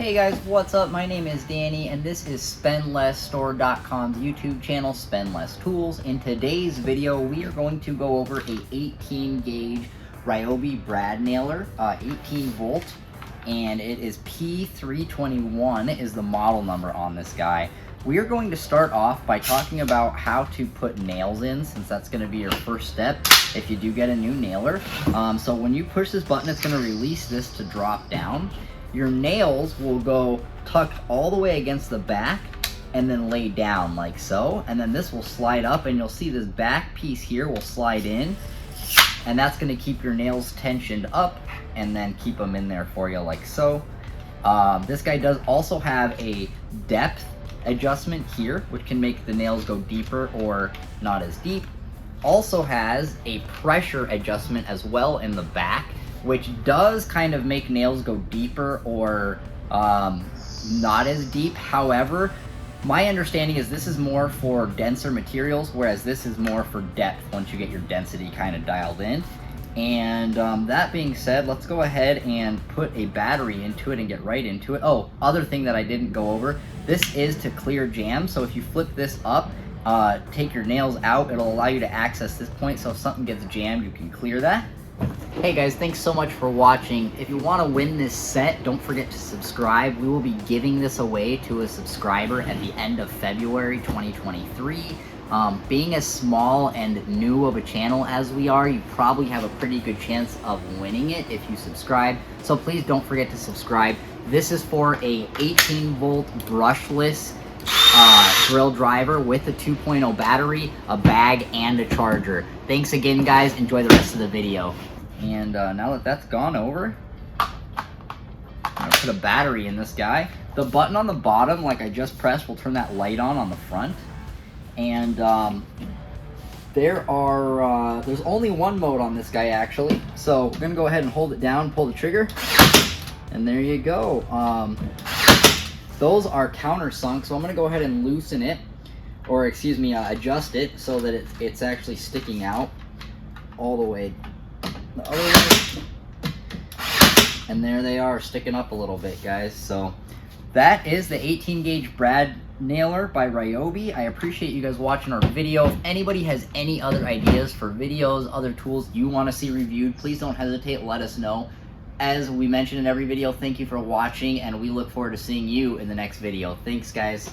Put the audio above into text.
Hey guys, what's up? My name is Danny and this is SpendLessStore.com's YouTube channel, Spend Less Tools. In today's video, we are going to go over a 18 gauge Ryobi Bead Nailer, 18 volt, and it is P321 is the model number on this guy. We are going to start off by talking about how to put nails in, since that's going to be your first step if you do get a new nailer. So when you push this button, it's going to release this to drop down. Your nails will go tucked all the way against the back and then lay down like so. And then this will slide up and you'll see this back piece here will slide in. And that's going to keep your nails tensioned up and then keep them in there for you like so. This guy does also have a depth adjustment here, which can make the nails go deeper or not as deep. Also has a pressure adjustment as well in the back, which does kind of make nails go deeper or not as deep. However, my understanding is this is more for denser materials, whereas this is more for depth once you get your density kind of dialed in. And that being said, let's go ahead and put a battery into it and get right into it. Oh, other thing that I didn't go over, this is to clear jam. So if you flip this up, take your nails out, it'll allow you to access this point. So if something gets jammed, you can clear that. Hey guys, thanks so much for watching. If you want to win this set, don't forget to subscribe. We will be giving this away to a subscriber at the end of February 2023. Being as small and new of a channel as we are, you probably have a pretty good chance of winning it if you subscribe. So please don't forget to subscribe. This is for a 18 volt brushless drill driver with a 2.0 battery, a bag, and a charger. Thanks again, guys. Enjoy the rest of the video. And now that that's gone over, I'm gonna put a battery in this guy. The button on the bottom, like I just pressed, will turn that light on the front. And there's only one mode on this guy actually. So we're gonna go ahead and hold it down, pull the trigger, and there you go. Those are countersunk, so I'm gonna go ahead and loosen it, or excuse me, adjust it so that it's actually sticking out all the way the other way. And there they are, sticking up a little bit, guys. So that is the 18 gauge Bead Nailer by Ryobi. I appreciate you guys watching our video. If anybody has any other ideas for videos, other tools you want to see reviewed, please don't hesitate, let us know. As we mentioned in every video, thank you for watching, and we look forward to seeing you in the next video. Thanks, guys.